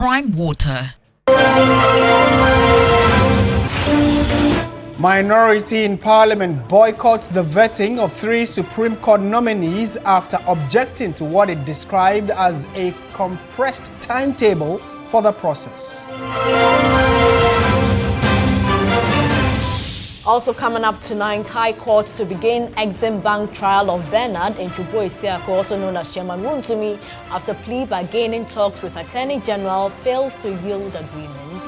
Prime Water. Minority in Parliament boycotts the vetting of 3 Supreme Court nominees after objecting to what it described as a compressed timetable for the process. Also coming up tonight, High Court to begin Exim Bank trial of Bernard Nchubo-Isiako, also known as Chairman Wontumi, after plea bargaining talks with Attorney General fails to yield agreement.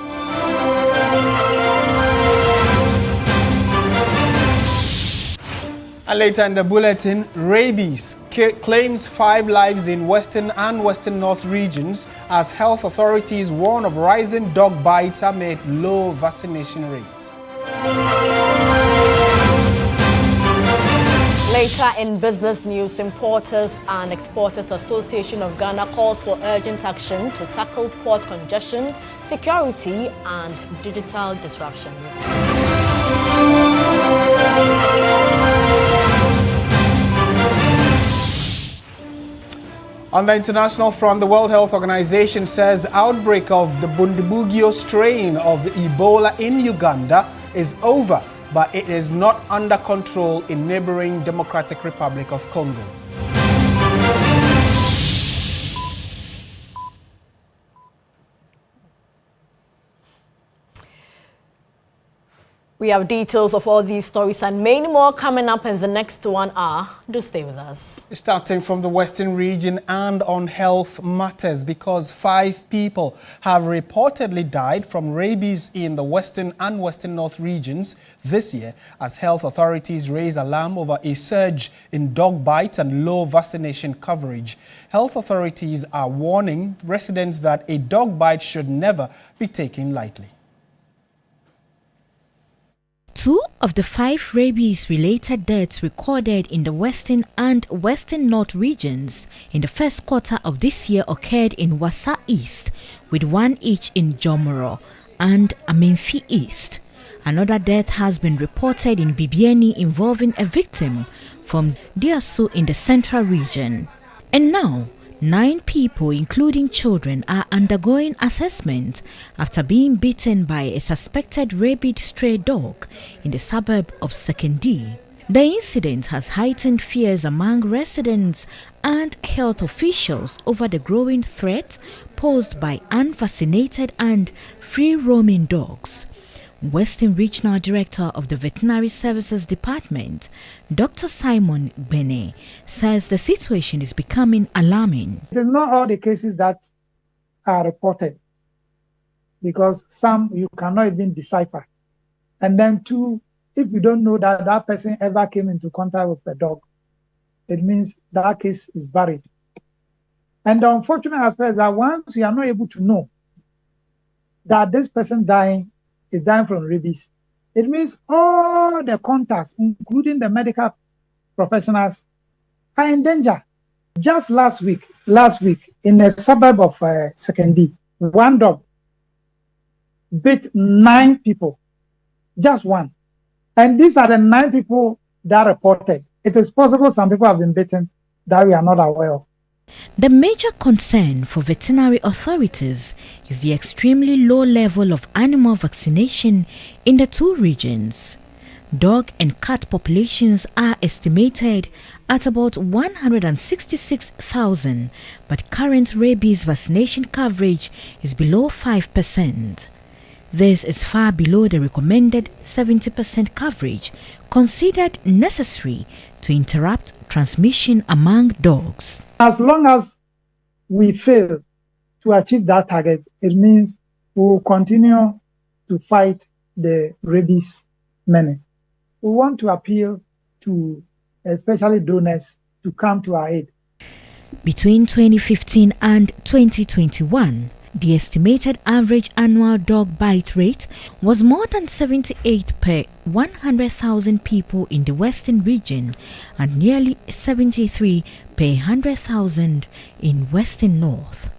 And later in the bulletin, Rabies claims 5 lives in Western and Western North regions as health authorities warn of rising dog bites amid low vaccination rate. Later in business news, Importers and Exporters Association of Ghana calls for urgent action to tackle port congestion, security and digital disruptions. On the international front, the World Health Organization says outbreak of the Bundibugyo strain of Ebola in Uganda is over, but it is not under control in neighboring Democratic Republic of Congo. We have details of all these stories and many more coming up in the next 1 hour. Do stay with us. Starting from the Western region and on health matters, because 5 people have reportedly died from rabies in the Western and Western North regions this year as health authorities raise alarm over a surge in dog bites and low vaccination coverage. Health authorities are warning residents that a dog bite should never be taken lightly. 2 of the 5 rabies-related deaths recorded in the Western and Western North regions in the first quarter of this year occurred in Wassa East, with 1 each in Jomoro and Amenfi East. Another death has been reported in Bibiani involving a victim from Diasu in the Central region. And now, 9 people, including children, are undergoing assessment after being bitten by a suspected rabid stray dog in the suburb of Sekendi. The incident has heightened fears among residents and health officials over the growing threat posed by unvaccinated and free-roaming dogs. Western Regional Director of the Veterinary Services Department, Dr. Simon Bene, says the situation is becoming alarming. It is not all the cases that are reported, because some you cannot even decipher. And then 2, if you don't know that that person ever came into contact with a dog, it means that case is buried. And the unfortunate aspect is that once you are not able to know that this person is dying from rabies, it means all the contacts, including the medical professionals, are in danger. Just last week, in a suburb of Sekendi, 1 dog bit 9 people, just 1. And these are the 9 people that reported. It is possible some people have been bitten that we are not aware of. The major concern for veterinary authorities is the extremely low level of animal vaccination in the 2 regions. Dog and cat populations are estimated at about 166,000, but current rabies vaccination coverage is below 5%. This is far below the recommended 70% coverage considered necessary to interrupt transmission among dogs. As long as we fail to achieve that target, it means we will continue to fight the rabies menace. We want to appeal to especially donors to come to our aid. Between 2015 and 2021, the estimated average annual dog bite rate was more than 78 per 100,000 people in the Western region and nearly 73 per 100,000 in Western North.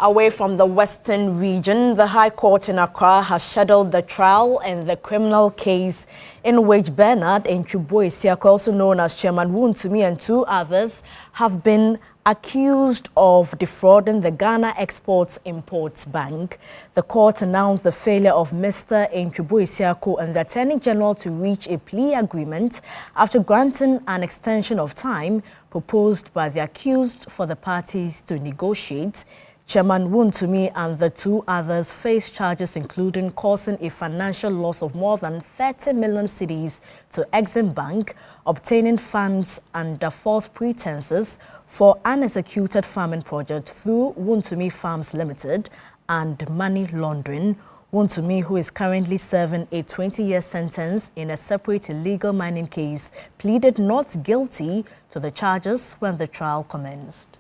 Away from the Western region, the High Court in Accra has scheduled the trial in the criminal case in which Bernard Nchuboisiako, also known as Chairman Wontumi, and 2 others have been accused of defrauding the Ghana Exports-Imports Bank. The court announced the failure of Mr. Nchuboisiako and the Attorney General to reach a plea agreement after granting an extension of time proposed by the accused for the parties to negotiate. Chairman Wontumi and the 2 others face charges including causing a financial loss of more than 30 million cedis to Exim Bank, obtaining funds under false pretenses for unexecuted farming project through Wontumi Farms Limited, and money laundering. Wontumi, who is currently serving a 20-year sentence in a separate illegal mining case, pleaded not guilty to the charges when the trial commenced.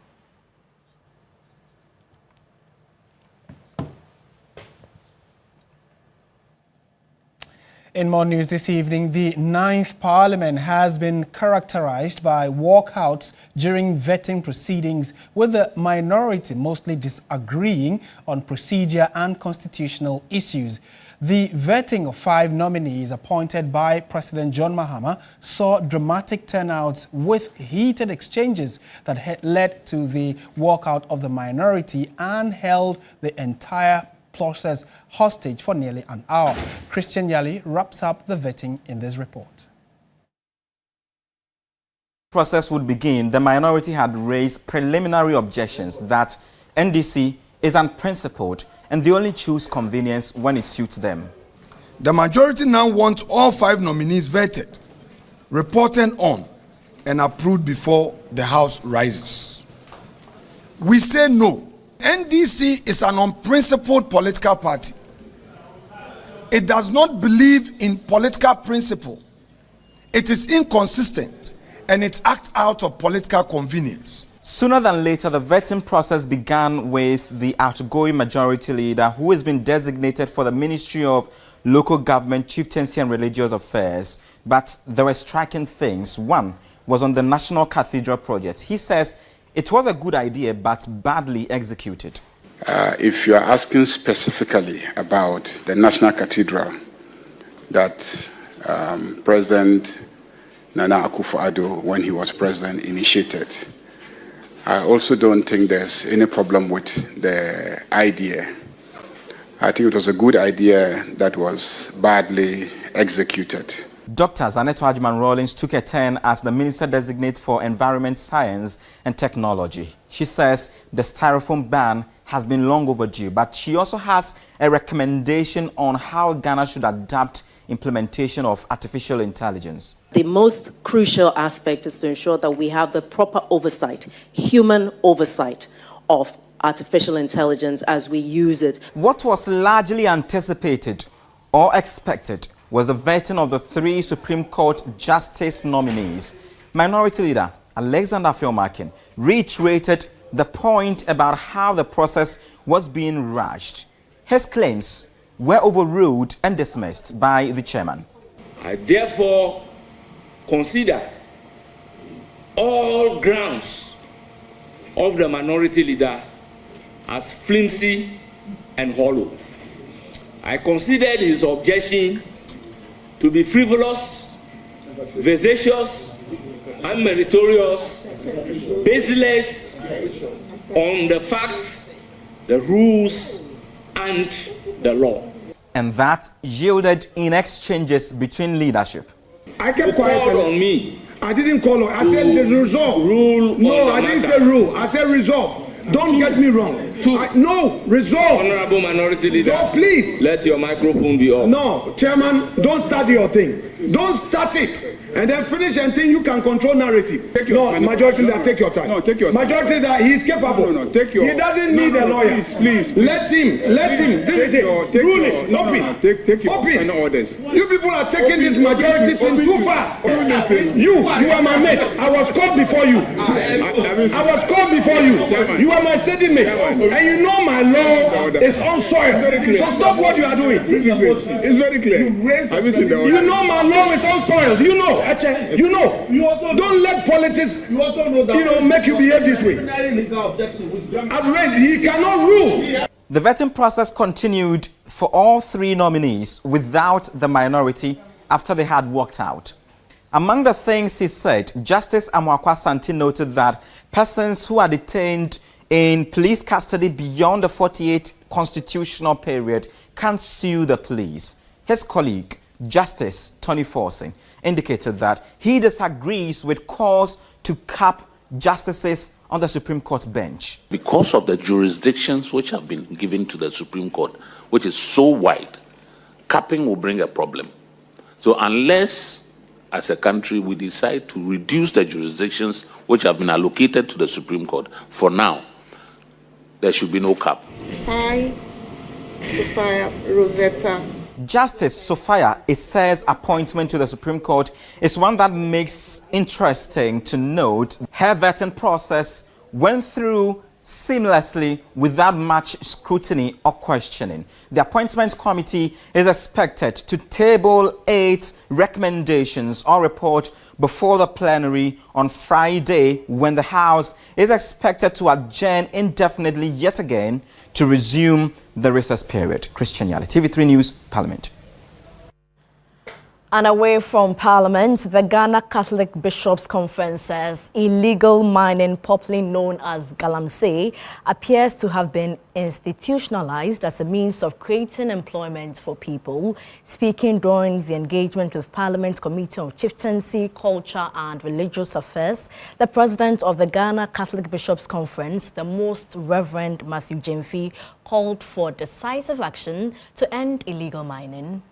In more news this evening, the 9th Parliament has been characterized by walkouts during vetting proceedings, with the minority mostly disagreeing on procedure and constitutional issues. The vetting of 5 nominees appointed by President John Mahama saw dramatic turnouts with heated exchanges that had led to the walkout of the minority and held the entire process hostage for nearly an hour. Christian Yali wraps up the vetting in this report. Process would begin, the minority had raised preliminary objections that NDC is unprincipled and they only choose convenience when it suits them. The majority now wants all 5 nominees vetted, reported on, and approved before the House rises. We say no. NDC is an unprincipled political party. It does not believe in political principle. It is inconsistent and it acts out of political convenience. Sooner than later, the vetting process began with the outgoing majority leader, who has been designated for the Ministry of Local Government, Chieftaincy and Religious Affairs. But there were striking things. One was on the National Cathedral project. He says it was a good idea, but badly executed. If you are asking specifically about the National Cathedral that President Nana Akufo-Addo, when he was president, initiated, I also don't think there's any problem with the idea. I think it was a good idea that was badly executed. Dr. Zaneto Ajman-Rawlings took a turn as the Minister-designate for Environment, Science and Technology. She says the styrofoam ban has been long overdue, but she also has a recommendation on how Ghana should adapt implementation of artificial intelligence. The most crucial aspect is to ensure that we have the proper oversight, human oversight of artificial intelligence as we use it. What was largely anticipated or expected was the vetting of the 3 Supreme Court Justice nominees. Minority Leader Alexander Fielmakin reiterated the point about how the process was being rushed. His claims were overruled and dismissed by the chairman. I therefore consider all grounds of the minority leader as flimsy and hollow. I considered his objection to be frivolous, vexatious, unmeritorious, baseless on the facts, the rules, and the law. And that yielded in exchanges between leadership. I kept quiet on me. I didn't call on. I said the resolve. Rule. No, I didn't say rule. I said resolve. Don't get me wrong. No, resolve. Honorable Minority Leader. No, please. Let your microphone be off. No, Chairman, don't start your thing. Don't start it. And then finish and think you can control narrative. Majority Leader, take your time. No, take your time. Majority Leader, he's capable. No, take your. He doesn't need a lawyer. Please. Let him. This is it. Rule it. Take your final orders. You people are taking this majority thing too far. You are my mate. I was called before you. I was called before you. You are my steady mate. And you know my law is on soil. So stop what you are doing. It's very clear. Have you seen the order? You know my law is on soil. Do you know? Eche, you know. You also don't let politics, you also know that, make you behave this way. Outrage, he cannot rule. The vetting process continued for all three nominees without the minority after they had walked out. Among the things he said, Justice Amoakwa Santi noted that persons who are detained in police custody beyond the 48 constitutional period can sue the police. His colleague, Justice Tony Forsing, indicated that he disagrees with calls to cap justices on the Supreme Court bench. Because of the jurisdictions which have been given to the Supreme Court, which is so wide, capping will bring a problem. So unless, as a country, we decide to reduce the jurisdictions which have been allocated to the Supreme Court, for now, there should be no cap. Hi, Sophia Rosetta. Justice Sophia Issa's appointment to the Supreme Court is one that makes interesting to note. Her vetting process went through seamlessly without much scrutiny or questioning. The appointment committee is expected to table 8 recommendations or report before the plenary on Friday, when the House is expected to adjourn indefinitely yet again to resume the recess period. Christian Yali, TV3 News, Parliament. And away from Parliament, the Ghana Catholic Bishops' Conference says illegal mining, popularly known as galamsey, appears to have been institutionalized as a means of creating employment for people. Speaking during the engagement with Parliament's Committee on Chieftaincy, Culture and Religious Affairs, the President of the Ghana Catholic Bishops' Conference, the Most Reverend Matthew Jemfi, called for decisive action to end illegal mining.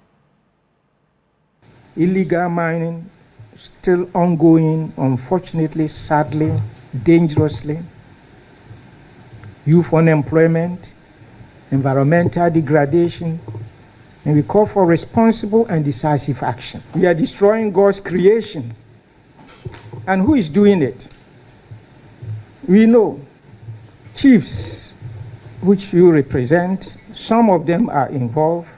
Illegal mining still ongoing, unfortunately, sadly, dangerously. Youth unemployment, environmental degradation, and we call for responsible and decisive action. We are destroying God's creation. And who is doing it? We know chiefs, which you represent, some of them are involved.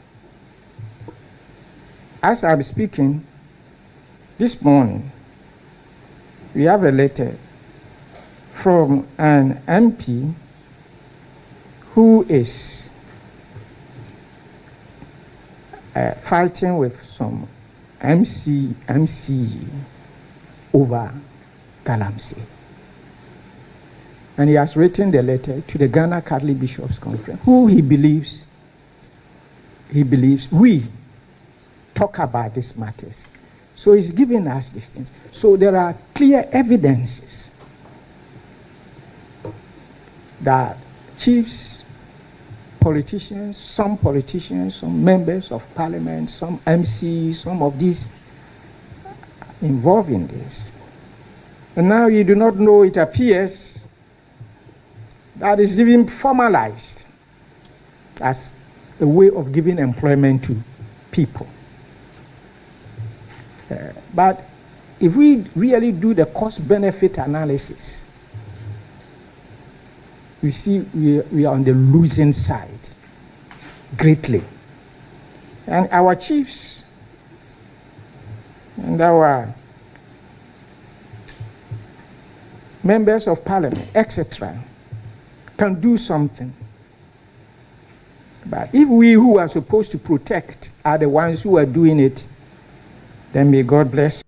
As I'm speaking, this morning, we have a letter from an MP who is fighting with some MC over galamsey. And he has written the letter to the Ghana Catholic Bishops' Conference, who he believes we talk about these matters. So he's giving us these things. So there are clear evidences that chiefs, politicians, some members of parliament, some MCs, some of these involved in this. And now you do not know, it appears that is even formalized as a way of giving employment to people. But if we really do the cost-benefit analysis, we see we are on the losing side greatly. And our chiefs and our members of parliament, etc., can do something. But if we who are supposed to protect are the ones who are doing it, then may God bless.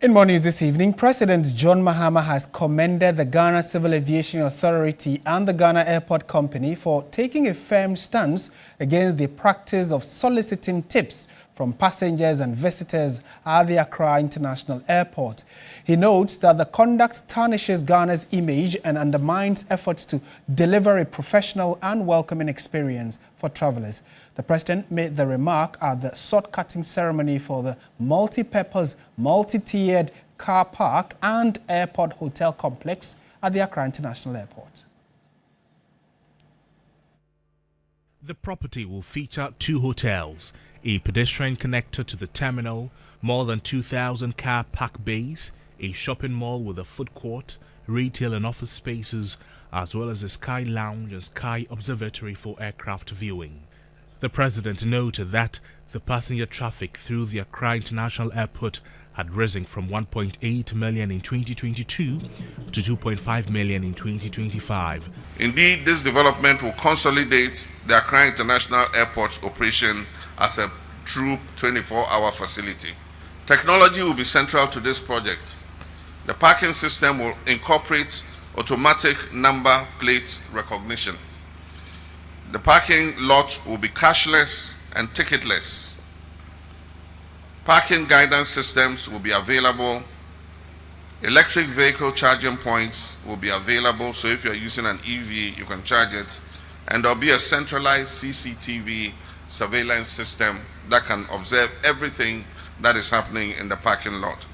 In more news this evening, President John Mahama has commended the Ghana Civil Aviation Authority and the Ghana Airport Company for taking a firm stance against the practice of soliciting tips from passengers and visitors at the Accra International Airport. He notes that the conduct tarnishes Ghana's image and undermines efforts to deliver a professional and welcoming experience for travelers. The president made the remark at the sword-cutting ceremony for the multi-purpose, multi-tiered car park and airport hotel complex at the Accra International Airport. The property will feature 2 hotels, a pedestrian connector to the terminal, more than 2,000 car park bays, a shopping mall with a food court, retail and office spaces, as well as a sky lounge and sky observatory for aircraft viewing. The president noted that the passenger traffic through the Accra International Airport had risen from 1.8 million in 2022 to 2.5 million in 2025. Indeed, this development will consolidate the Accra International Airport's operation as a true 24-hour facility. Technology will be central to this project. The parking system will incorporate automatic number plate recognition. The parking lot will be cashless and ticketless. Parking guidance systems will be available. Electric vehicle charging points will be available, so if you're using an EV, you can charge it. And there'll be a centralized CCTV surveillance system that can observe everything that is happening in the parking lot,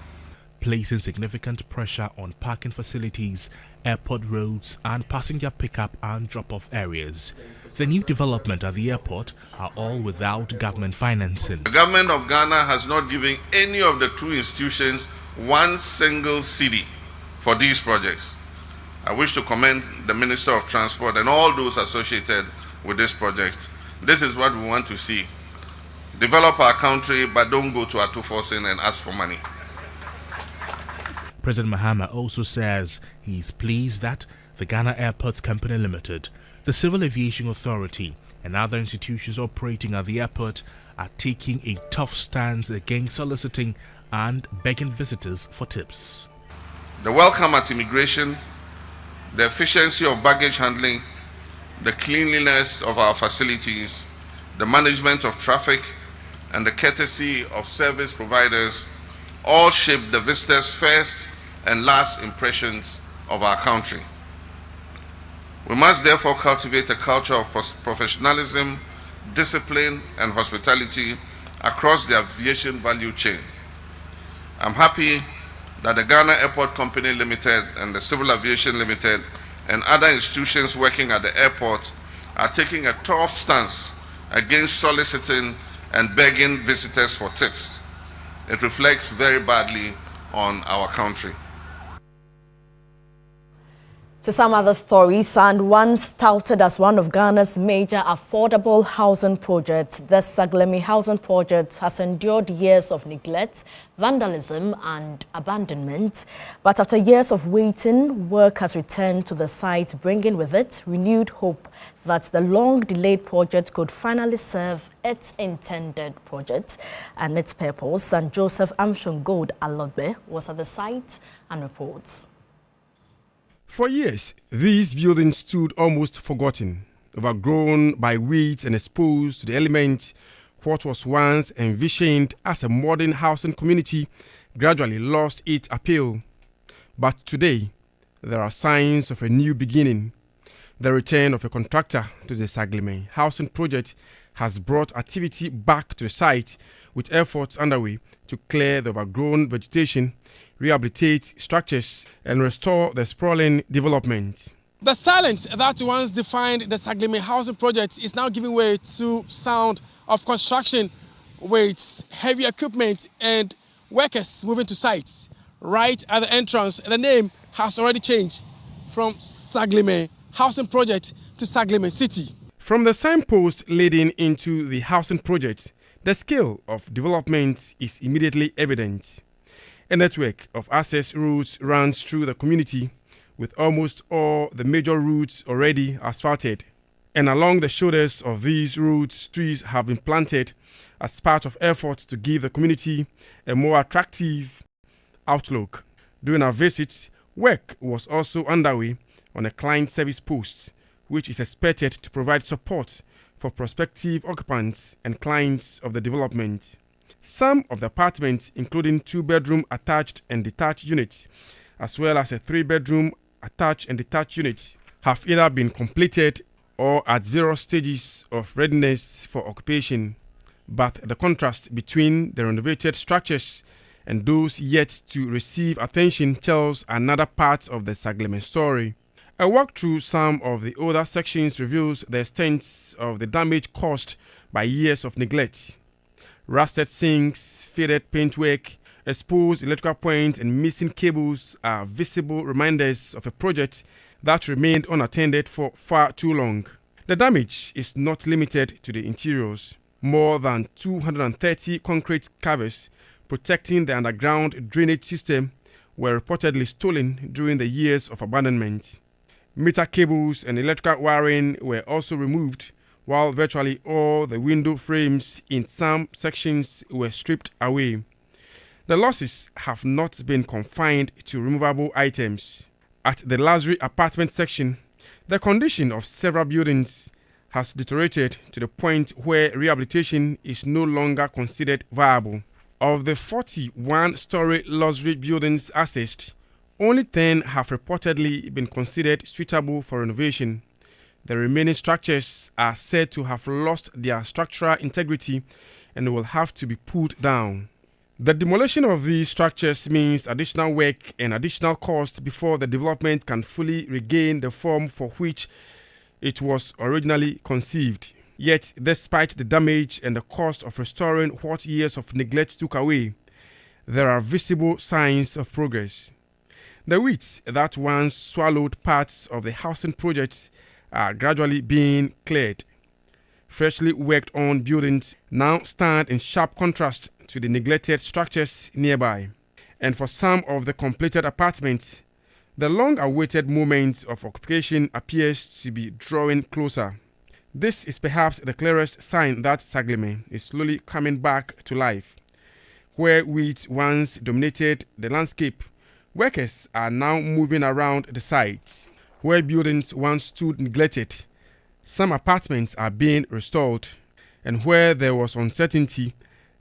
placing significant pressure on parking facilities, airport roads, and passenger pickup and drop-off areas. The new development at the airport are all without government financing. The government of Ghana has not given any of the two institutions one single cedi for these projects. I wish to commend the Minister of Transport and all those associated with this project. This is what we want to see. Develop our country, but don't go to Atufosin and ask for money. President Mahama also says he is pleased that the Ghana Airports Company Limited, the Civil Aviation Authority, and other institutions operating at the airport are taking a tough stance against soliciting and begging visitors for tips. The welcome at immigration, the efficiency of baggage handling, the cleanliness of our facilities, the management of traffic, and the courtesy of service providers all shape the visitors' first and last impressions of our country. We must therefore cultivate a culture of professionalism, discipline, and hospitality across the aviation value chain. I'm happy that the Ghana Airport Company Limited and the Civil Aviation Limited and other institutions working at the airport are taking a tough stance against soliciting and begging visitors for tips. It reflects very badly on our country. To some other stories, and once touted as one of Ghana's major affordable housing projects, the Saglemi housing project has endured years of neglect, vandalism and abandonment. But after years of waiting, work has returned to the site, bringing with it renewed hope that the long-delayed project could finally serve its intended project and its purpose. And Joseph Amshon-Gold Alogbe was at the site and reports. For years, these buildings stood almost forgotten, overgrown by weeds and exposed to the elements. What was once envisioned as a modern housing community gradually lost its appeal. But today, there are signs of a new beginning. The return of a contractor to the Saglemi housing project has brought activity back to the site, with efforts underway to clear the overgrown vegetation, rehabilitate structures, and restore the sprawling development. The silence that once defined the Saglemi housing project is now giving way to sound of construction, with heavy equipment and workers moving to sites. Right at the entrance, the name has already changed from Saglemi housing project to Saglemi city. From the signpost leading into the housing project, the scale of development is immediately evident. A network of access routes runs through the community, with almost all the major routes already asphalted. And along the shoulders of these routes, trees have been planted as part of efforts to give the community a more attractive outlook. During our visit, work was also underway on a client service post, which is expected to provide support for prospective occupants and clients of the development. Some of the apartments, including 2-bedroom attached and detached units, as well as a 3-bedroom attached and detached unit, have either been completed or at various stages of readiness for occupation. But the contrast between the renovated structures and those yet to receive attention tells another part of the Saglemi story. A walk through some of the older sections reveals the extent of the damage caused by years of neglect. Rusted sinks, faded paintwork, exposed electrical points and missing cables are visible reminders of a project that remained unattended for far too long. The damage is not limited to the interiors. More than 230 concrete covers protecting the underground drainage system were reportedly stolen during the years of abandonment. Meter cables and electrical wiring were also removed, while virtually all the window frames in some sections were stripped away. The losses have not been confined to removable items. At the luxury apartment section, the condition of several buildings has deteriorated to the point where rehabilitation is no longer considered viable. Of the 41-story luxury buildings assessed, only 10 have reportedly been considered suitable for renovation. The remaining structures are said to have lost their structural integrity and will have to be pulled down. The demolition of these structures means additional work and additional cost before the development can fully regain the form for which it was originally conceived. Yet, despite the damage and the cost of restoring what years of neglect took away, there are visible signs of progress. The weeds that once swallowed parts of the housing projects are gradually being cleared. Freshly worked on buildings now stand in sharp contrast to the neglected structures nearby. And for some of the completed apartments, the long-awaited moment of occupation appears to be drawing closer. This is perhaps the clearest sign that Saglemi is slowly coming back to life. Where weeds once dominated the landscape, workers are now moving around the site. Where buildings once stood neglected, some apartments are being restored. And where there was uncertainty,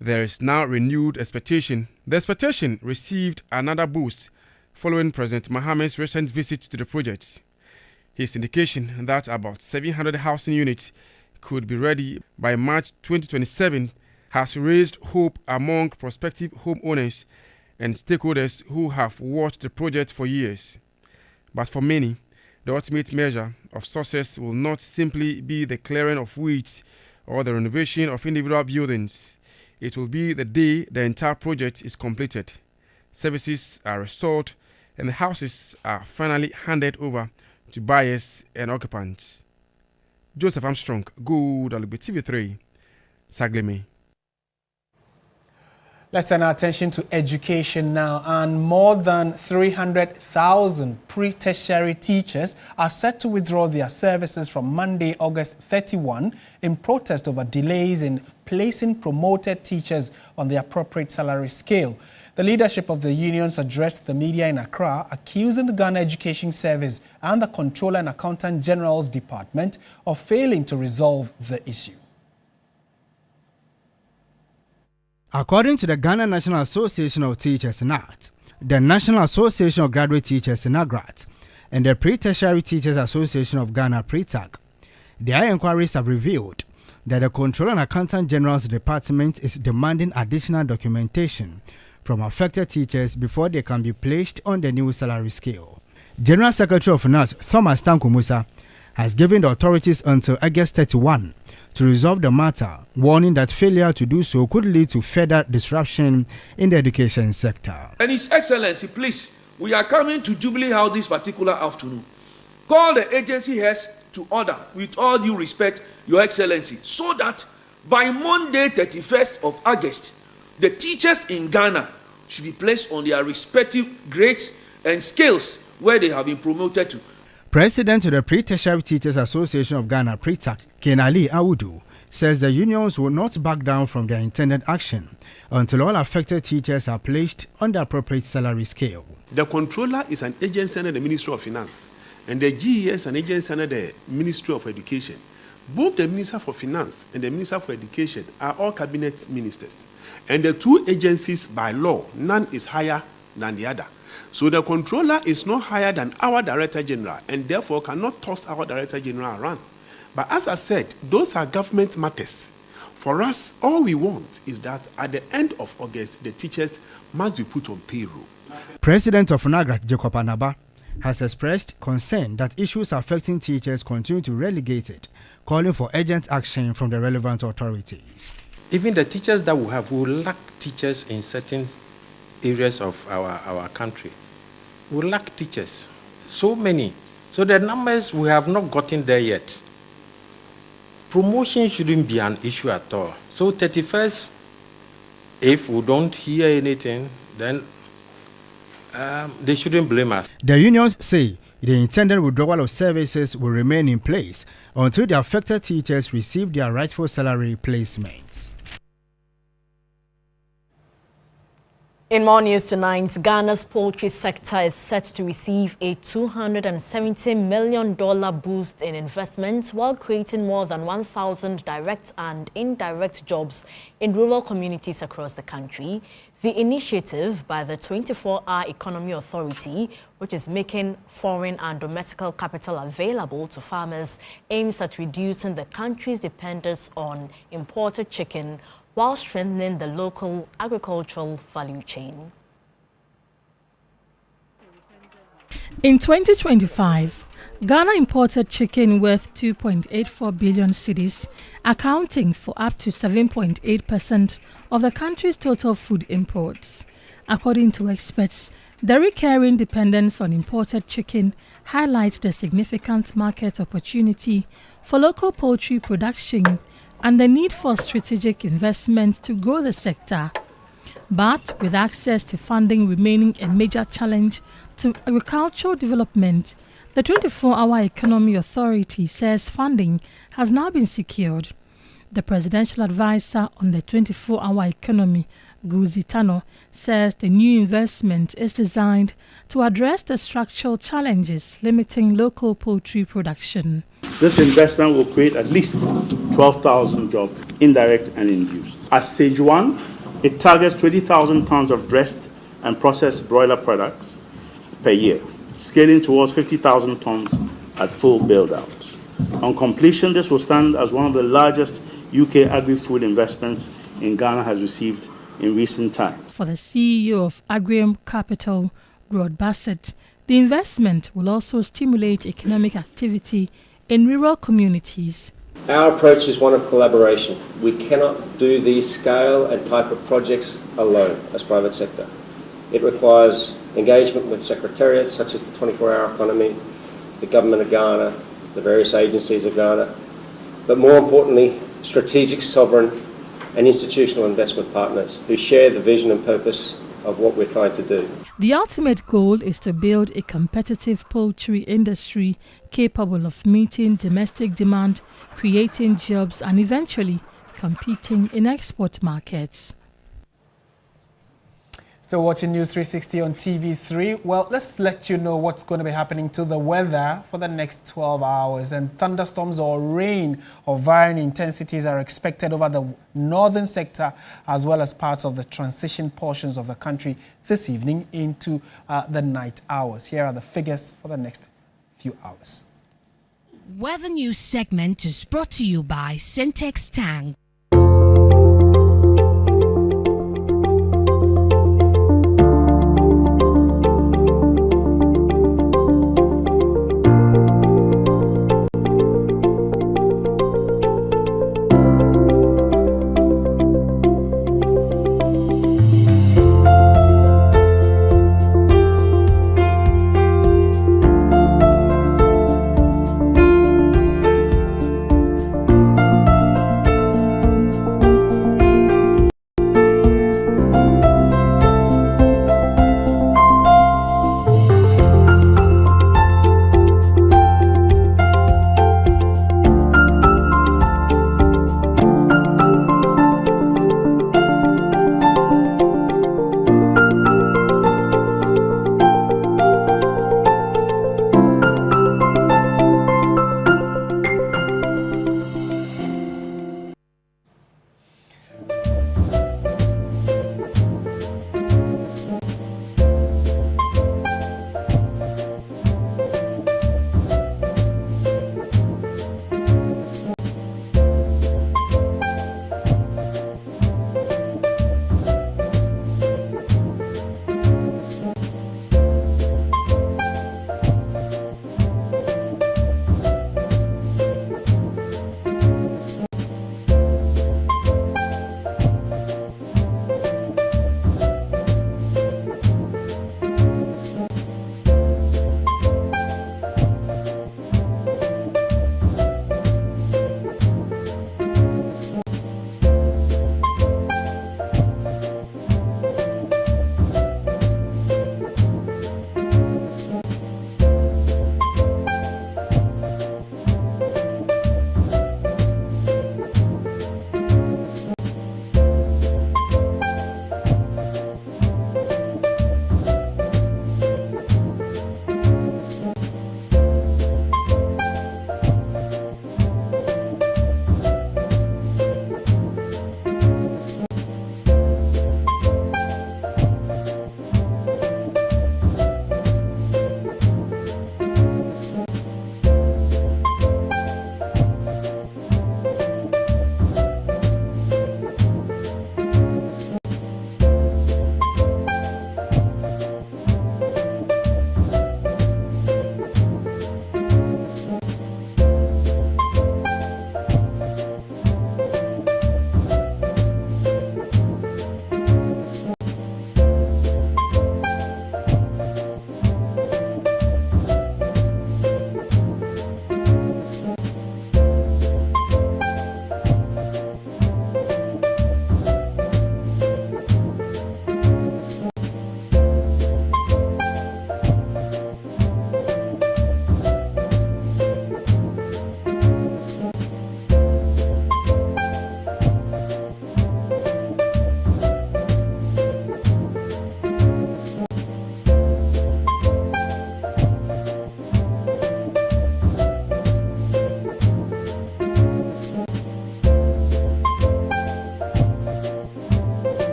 there is now renewed expectation. The expectation received another boost following President Mohammed's recent visit to the project. His indication that about 700 housing units could be ready by March 2027 has raised hope among prospective homeowners and stakeholders who have watched the project for years. But for many, the ultimate measure of success will not simply be the clearing of weeds or the renovation of individual buildings. It will be the day the entire project is completed, services are restored, and the houses are finally handed over to buyers and occupants. Joseph Armstrong, Good Alubi TV3, Saglemi. Let's turn our attention to education now, and more than 300,000 pre-tertiary teachers are set to withdraw their services from Monday, August 31, in protest over delays in placing promoted teachers on the appropriate salary scale. The leadership of the unions addressed the media in Accra, accusing the Ghana Education Service and the Controller and Accountant General's Department of failing to resolve the issue. According to the Ghana National Association of Teachers, NAT, the National Association of Graduate Teachers, NAGRAT, and the Pre-Tertiary Teachers Association of Ghana, PRETAG, their inquiries have revealed that the Controller and Accountant General's Department is demanding additional documentation from affected teachers before they can be placed on the new salary scale. General Secretary of NAT, Thomas Tanko Musa, has given the authorities until August 31 to resolve the matter, warning that failure to do so could lead to further disruption in the education sector. And His Excellency, please, we are coming to Jubilee House this particular afternoon. Call the agency heads to order, with all due respect, Your Excellency, so that by Monday, 31st of August, the teachers in Ghana should be placed on their respective grades and scales where they have been promoted to. President of the Pre-Tertiary Teachers Association of Ghana, PRETAC, Kenali Awudu, says the unions will not back down from their intended action until all affected teachers are placed on the appropriate salary scale. The controller is an agency under the Ministry of Finance, and the GE is an agency under the Ministry of Education. Both the Minister for Finance and the Minister for Education are all cabinet ministers. And the two agencies, by law, none is higher than the other. So the controller is not higher than our Director General, and therefore cannot toss our Director General around. But as I said, those are government matters. For us, all we want is that at the end of August, the teachers must be put on payroll. President of NAGRAT, Jacob Anaba, has expressed concern that issues affecting teachers continue to relegate it, calling for urgent action from the relevant authorities. Even the teachers that we have will lack teachers in certain areas of our country. We lack teachers. So many So the numbers, we have not gotten there yet. Promotion shouldn't be an issue at all. So 31st, if we don't hear anything, then they shouldn't blame us. The unions say the intended withdrawal of services will remain in place until the affected teachers receive their rightful salary placements. In more news tonight, Ghana's poultry sector is set to receive a $270 million boost in investment while creating more than 1,000 direct and indirect jobs in rural communities across the country. The initiative by the 24-Hour Economy Authority, which is making foreign and domestic capital available to farmers, aims at reducing the country's dependence on imported chicken while strengthening the local agricultural value chain. In 2025, Ghana imported chicken worth 2.84 billion cedis, accounting for up to 7.8% of the country's total food imports. According to experts, the recurring dependence on imported chicken highlights the significant market opportunity for local poultry production and the need for strategic investment to grow the sector. But with access to funding remaining a major challenge to agricultural development, the 24-Hour Economy Authority says funding has now been secured. The presidential advisor on the 24-Hour Economy, Guzi Tano, says the new investment is designed to address the structural challenges limiting local poultry production. This investment will create at least 12,000 jobs, indirect and induced. At stage one, it targets 20,000 tons of dressed and processed broiler products per year, scaling towards 50,000 tons at full build-out. On completion, this will stand as one of the largest UK agri-food investments in Ghana has received in recent times. For the CEO of Agrium Capital, Rod Bassett, the investment will also stimulate economic activity in rural communities. Our approach is one of collaboration. We cannot do these scale and type of projects alone as private sector. It requires engagement with secretariats such as the 24-Hour Economy, the Government of Ghana, the various agencies of Ghana, but more importantly, strategic, sovereign and institutional investment partners who share the vision and purpose of what we're trying to do. The ultimate goal is to build a competitive poultry industry capable of meeting domestic demand, creating jobs and eventually competing in export markets. Still watching News 360 on TV3. Well, let's let you know what's going to be happening to the weather for the next 12 hours. And thunderstorms or rain of varying intensities are expected over the northern sector as well as parts of the transition portions of the country this evening into the night hours. Here are the figures for the next few hours. Weather News segment is brought to you by Syntex Tank.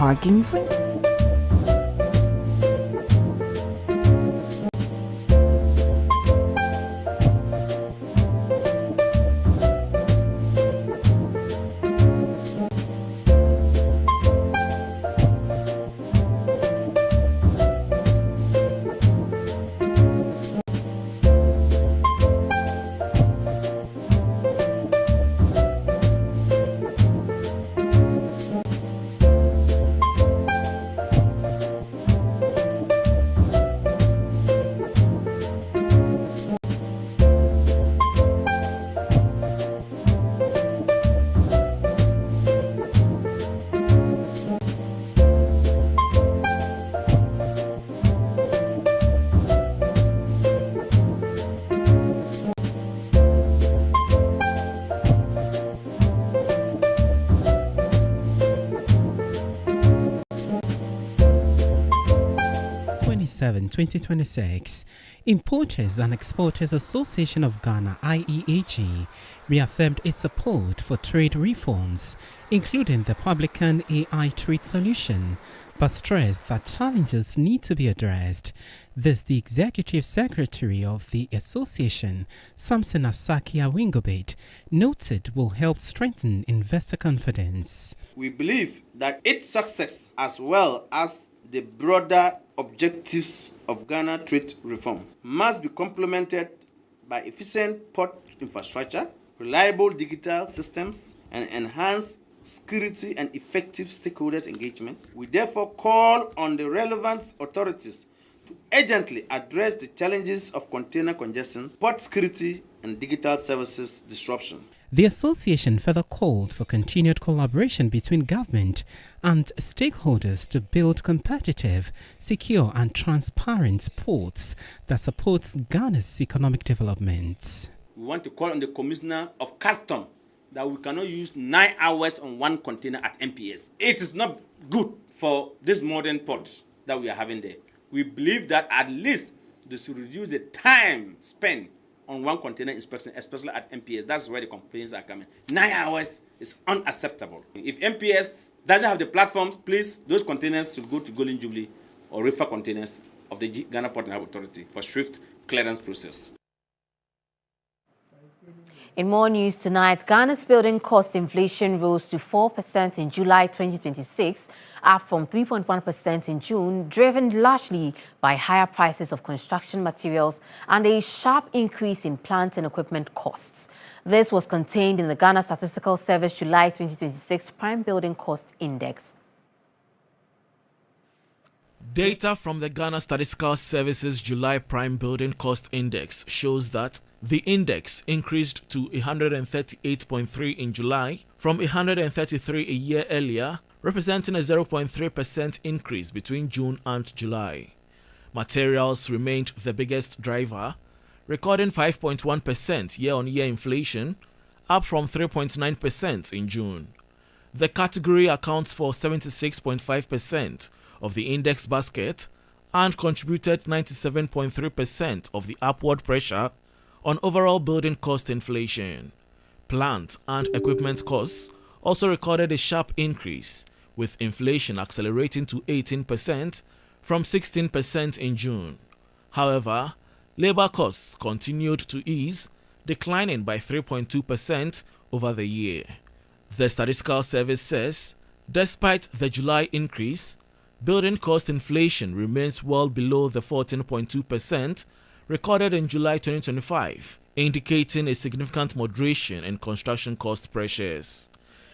parking principles. 2026, Importers and Exporters Association of Ghana (IEAG) reaffirmed its support for trade reforms, including the Republican AI trade solution, but stressed that challenges need to be addressed. This, the Executive Secretary of the Association, Samson Asaki Awingobit, noted will help strengthen investor confidence. We believe that its success, as well as the broader objectives of Ghana trade reform, must be complemented by efficient port infrastructure, reliable digital systems, and enhanced security and effective stakeholders engagement. We therefore call on the relevant authorities to urgently address the challenges of container congestion, port security, and digital services disruption. The association further called for continued collaboration between government and stakeholders to build competitive, secure and transparent ports that supports Ghana's economic development. We want to call on the Commissioner of Customs that we cannot use 9 hours on one container at MPS. It is not good for this modern port that we are having there. We believe that at least they should reduce the time spent on one container inspection, especially at MPS. That's where the complaints are coming. 9 hours is unacceptable. If MPS doesn't have the platforms, please, those containers should go to Golden Jubilee or refer containers of the Ghana Port and Harbour Authority for swift clearance process. In more news tonight, Ghana's building cost inflation rose to 4% in July 2026, up from 3.1% in June, driven largely by higher prices of construction materials and a sharp increase in plant and equipment costs. This was contained in the Ghana Statistical Service July 2026 Prime Building Cost Index. Data from the Ghana Statistical Service's July Prime Building Cost Index shows that the index increased to 138.3 in July from 133 a year earlier, representing a 0.3% increase between June and July. Materials remained the biggest driver, recording 5.1% year-on-year inflation, up from 3.9% in June. The category accounts for 76.5% of the index basket and contributed 97.3% of the upward pressure on overall building cost inflation. Plant and equipment costs also recorded a sharp increase, with inflation accelerating to 18% from 16% in June. However, labor costs continued to ease, declining by 3.2% over the year. The Statistical Service says, despite the July increase, building cost inflation remains well below the 14.2% recorded in July 2025, indicating a significant moderation in construction cost pressures.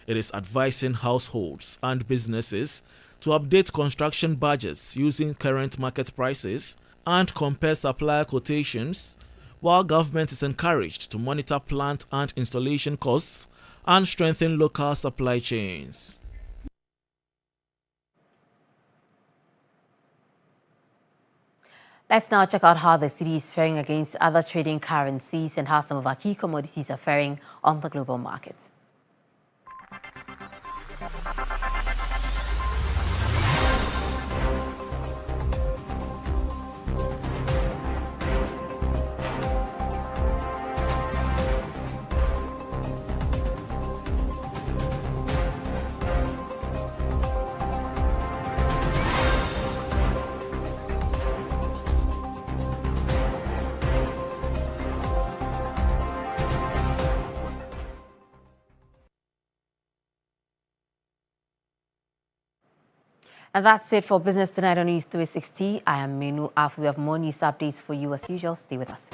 It is advising households and businesses to update construction budgets using current market prices and compare supplier quotations, while government is encouraged to monitor plant and installation costs and strengthen local supply chains. Let's now check out how the cedi is faring against other trading currencies and how some of our key commodities are faring on the global market. And that's it for Business Tonight on News 360. I am Menu Af. We have more news updates for you as usual. Stay with us.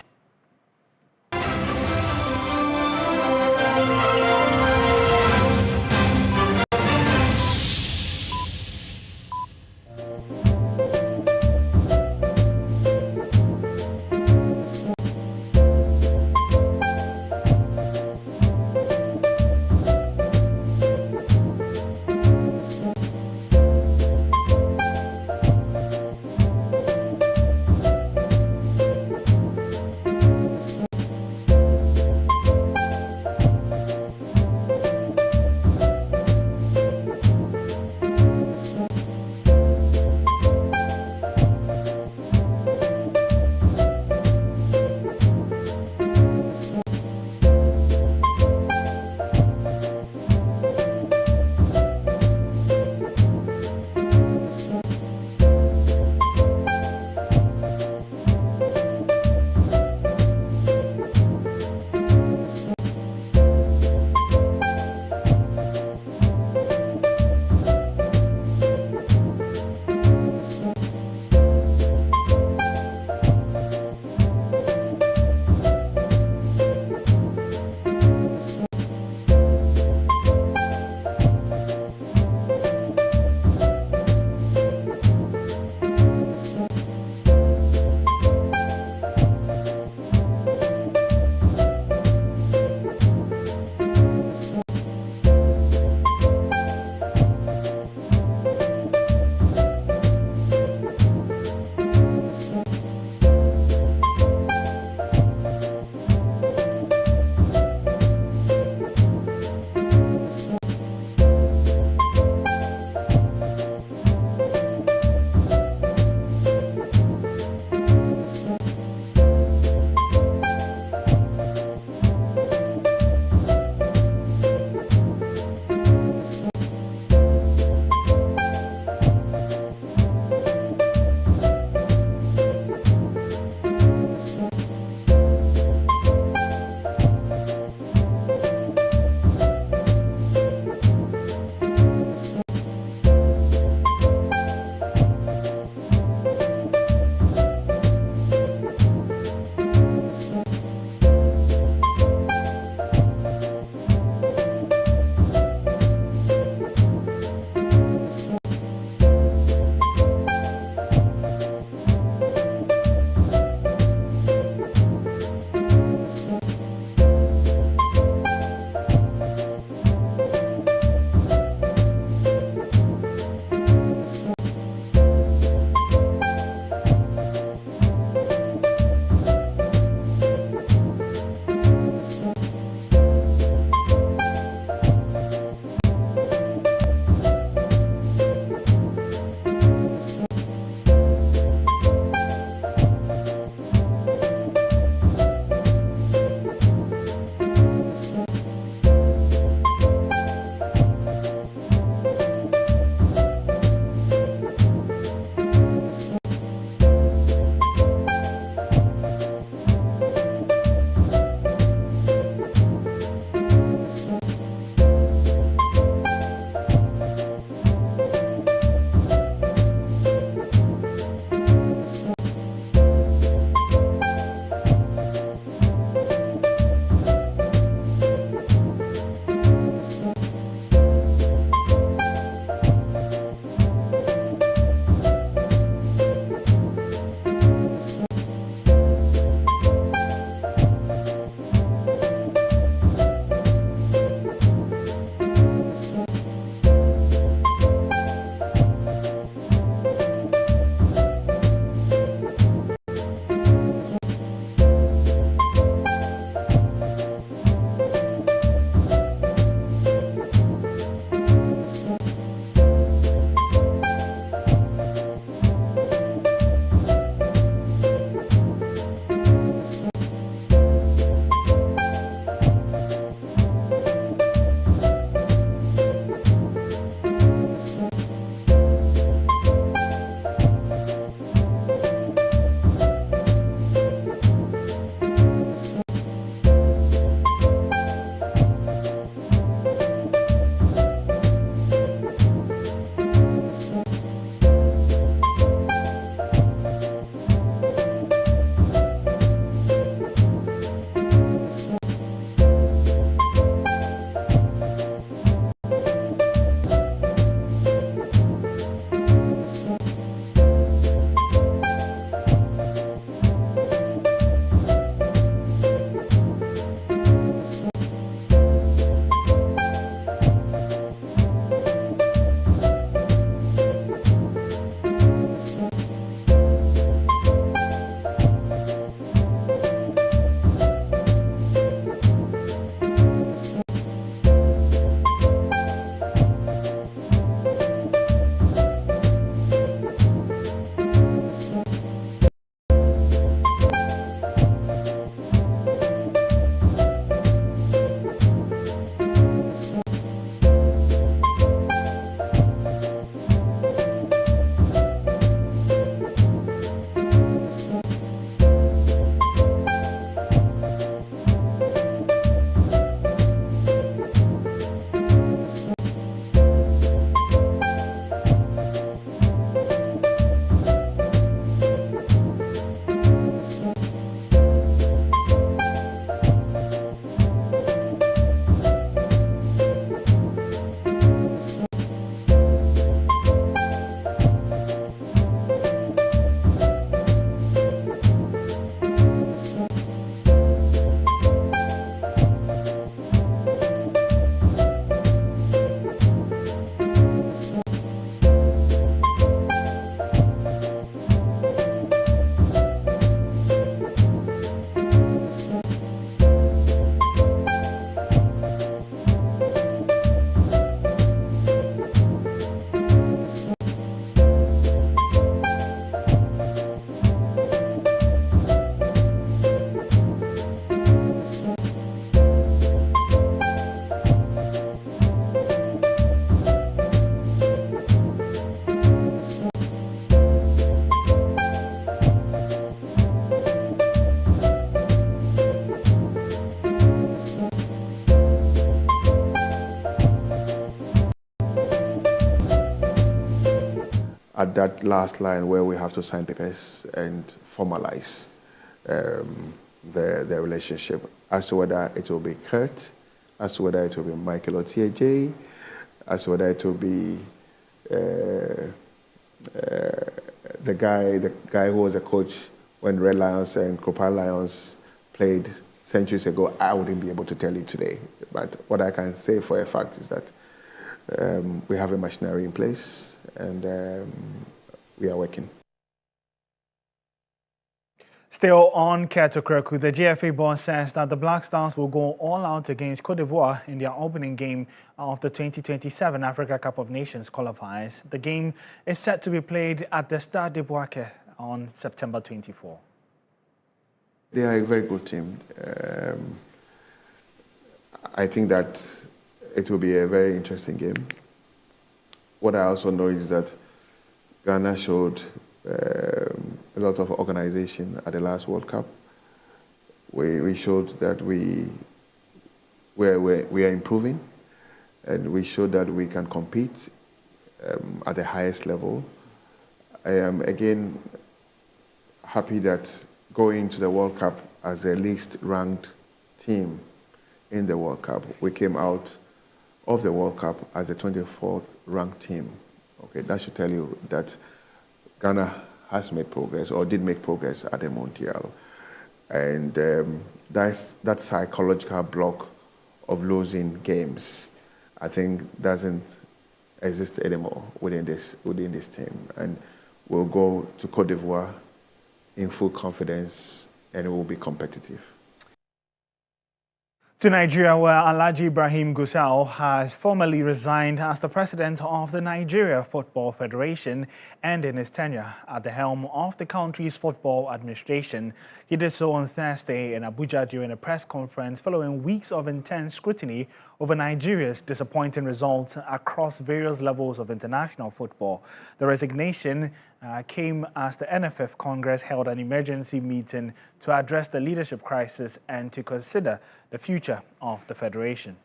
at that last line where we have to sign papers and formalize the relationship as to whether it will be Kurt, as to whether it will be Michael Otieje, as to whether it will be the guy who was a coach when Red Lions and Copper Lions played centuries ago. I wouldn't be able to tell you today, but what I can say for a fact is that we have a machinery in place and we are working. Still on Ketokreku, the GFA boss says that the Black Stars will go all out against Cote d'Ivoire in their opening game of the 2027 Africa Cup of Nations qualifiers. The game is set to be played at the Stade de Boaké on September 24. They are a very good team. I think that it will be a very interesting game. What I also know is that Ghana showed a lot of organization at the last World Cup. We showed that we are improving, and we showed that we can compete at the highest level. I am again happy that going to the World Cup as the least ranked team in the World Cup, we came out of the World Cup as the 24th ranked team. Okay, that should tell you that Ghana has made progress or did make progress at the Mondial. And that psychological block of losing games, I think doesn't exist anymore within this team. And we'll go to Cote d'Ivoire in full confidence and it will be competitive. To Nigeria, where Alhaji Ibrahim Gusau has formally resigned as the president of the Nigeria Football Federation, ending his tenure at the helm of the country's football administration. He did so on Thursday in Abuja during a press conference following weeks of intense scrutiny over Nigeria's disappointing results across various levels of international football. The resignation came as the NFF Congress held an emergency meeting to address the leadership crisis and to consider the future of the federation.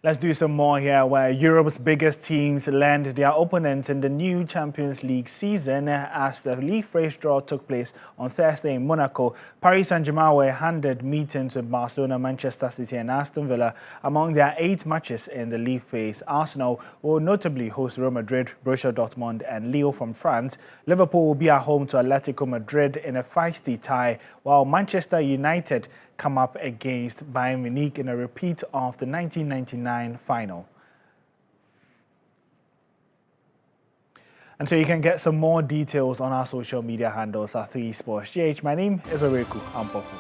Let's do some more here, where Europe's biggest teams land their opponents in the new Champions League season as the league phase draw took place on Thursday in Monaco. Paris Saint-Germain were handed meetings with Barcelona, Manchester City and Aston Villa among their 8 matches in the league phase. Arsenal will notably host Real Madrid, Borussia Dortmund and Lille from France. Liverpool will be at home to Atletico Madrid in a feisty tie, while Manchester United come up against Bayern Munich in a repeat of the 1999 final. And so you can get some more details on our social media handles at 3sports.gh. My name is Oreku Ampofu.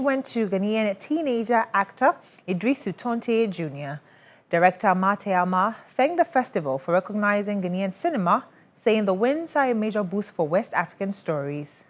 went to Ghanaian teenager actor Idrisu Tonte Jr. Director Mate Ama thanked the festival for recognizing Ghanaian cinema, saying the wins are a major boost for West African stories.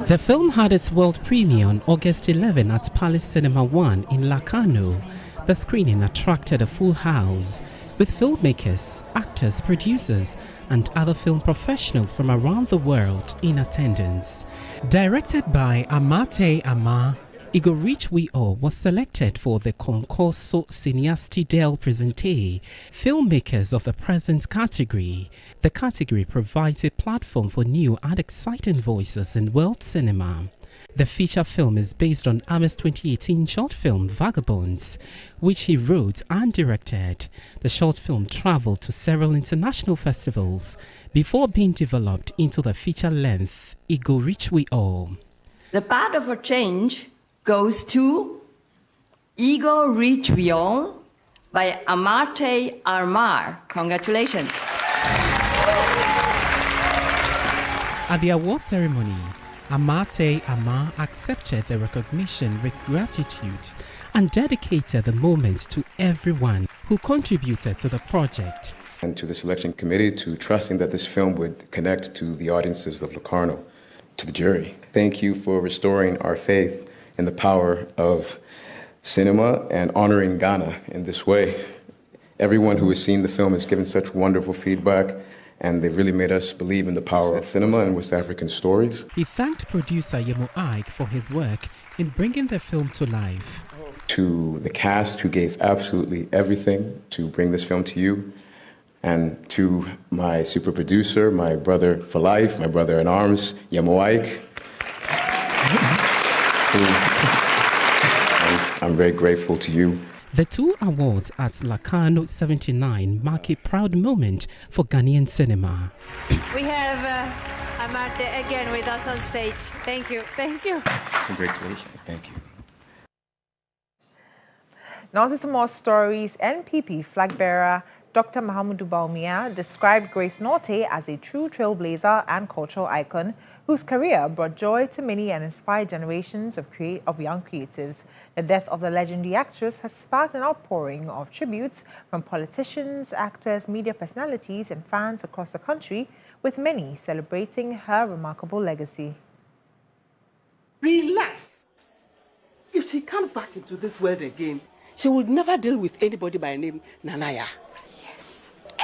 The film had its world premiere on August 11 at Palace Cinema 1 in Lakano. The screening attracted a full house, with filmmakers, actors, producers, and other film professionals from around the world in attendance. Directed by Amate Ama, Igorich We All was selected for the Concorso Cineasti del Presente, Filmmakers of the Present category. The category provides a platform for new and exciting voices in world cinema. The feature film is based on Ame's 2018 short film Vagabonds, which he wrote and directed. The short film traveled to several international festivals before being developed into the feature-length Igorich We All. The part of a change goes to Ego Reach We All by Amate Armar. Congratulations. At the award ceremony, Amate Armar accepted the recognition with gratitude and dedicated the moment to everyone who contributed to the project. And to the selection committee to trusting that this film would connect to the audiences of Locarno, to the jury. Thank you for restoring our faith in the power of cinema and honoring Ghana in this way. Everyone who has seen the film has given such wonderful feedback, and they've really made us believe in the power of cinema and West African stories. He thanked producer Yemo Ike for his work in bringing the film to life. To the cast who gave absolutely everything to bring this film to you, and to my super producer, my brother for life, my brother in arms, Yemo Ike. I'm very grateful to you. The two awards at Lakano 79 mark a proud moment for Ghanaian cinema. We have Amate again with us on stage. Thank you. Thank you. Congratulations. Thank you. Now to some more stories. NPP flag bearer Dr. Mahamudu Bawumia described Grace Nortey as a true trailblazer and cultural icon whose career brought joy to many and inspired generations of young creatives. The death of the legendary actress has sparked an outpouring of tributes from politicians, actors, media personalities, and fans across the country, with many celebrating her remarkable legacy. Relax. If she comes back into this world again, she will never deal with anybody by name Nanaya. Yes.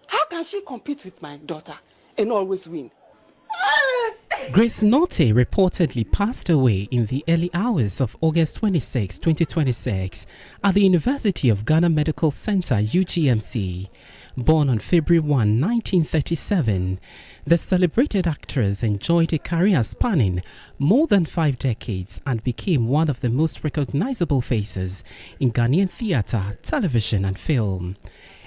How can she compete with my daughter and always win? Grace Nortey reportedly passed away in the early hours of August 26, 2026 at the University of Ghana Medical Center, UGMC. Born on February 1, 1937, the celebrated actress enjoyed a career spanning more than 5 decades and became one of the most recognizable faces in Ghanaian theatre, television and film.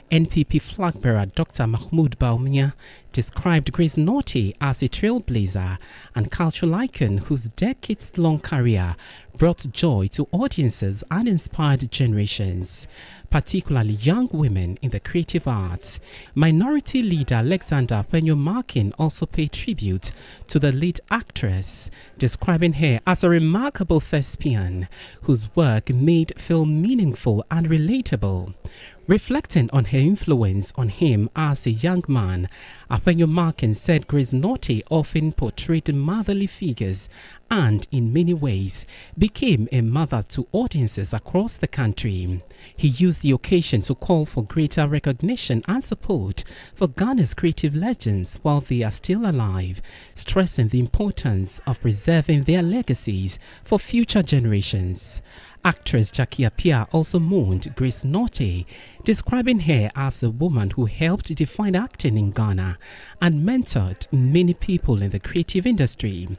NPP flag bearer Dr. Mahmoud Bawumia described Grace Nortey as a trailblazer and cultural icon whose decades-long career brought joy to audiences and inspired generations, particularly young women in the creative arts. Minority leader Alexander Penyo-Markin also paid tribute to the lead actress, describing her as a remarkable thespian whose work made film meaningful and relatable. Reflecting on her influence on him as a young man, Penyo-Markin said Grace Nortey often portrayed motherly figures and, in many ways, became a mother to audiences across the country. He used the occasion to call for greater recognition and support for Ghana's creative legends while they are still alive, stressing the importance of preserving their legacies for future generations. Actress Jackie Appiah also mourned Grace Nortey, describing her as a woman who helped define acting in Ghana and mentored many people in the creative industry.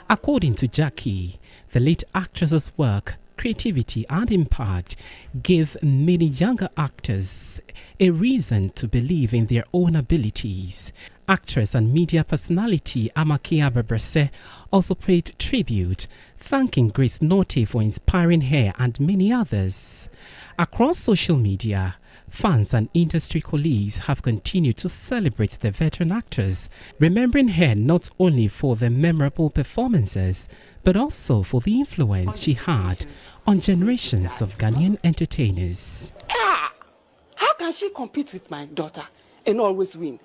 According to Jackie, the late actress's work, creativity and impact gave many younger actors a reason to believe in their own abilities. Actress and media personality Amakia Bebrese also paid tribute, thanking Grace Nortey for inspiring her and many others. Across social media, Fans and industry colleagues have continued to celebrate the veteran actress, remembering her not only for the memorable performances, but also for the influence she had on generations of Ghanaian entertainers. How can she compete with my daughter and always win?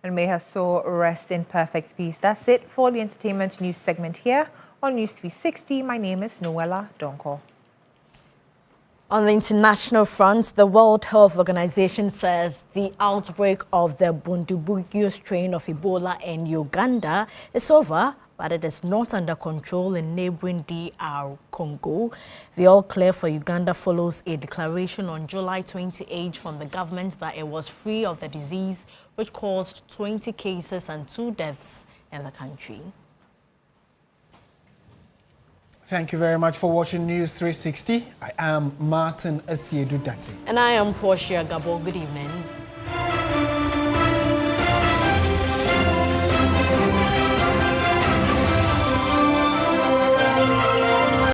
And may her soul rest in perfect peace. That's it for the entertainment news segment here on News360. My name is Noella Donko. On the international front, the World Health Organization says the outbreak of the Bundibugyo strain of Ebola in Uganda is over, but it is not under control in neighboring DR Congo. The all clear for Uganda follows a declaration on July 28 from the government that it was free of the disease, which caused 20 cases and 2 deaths in the country. Thank you very much for watching News360. I am Martin Asiedu Dati. And I am Portia Gabo. Good evening.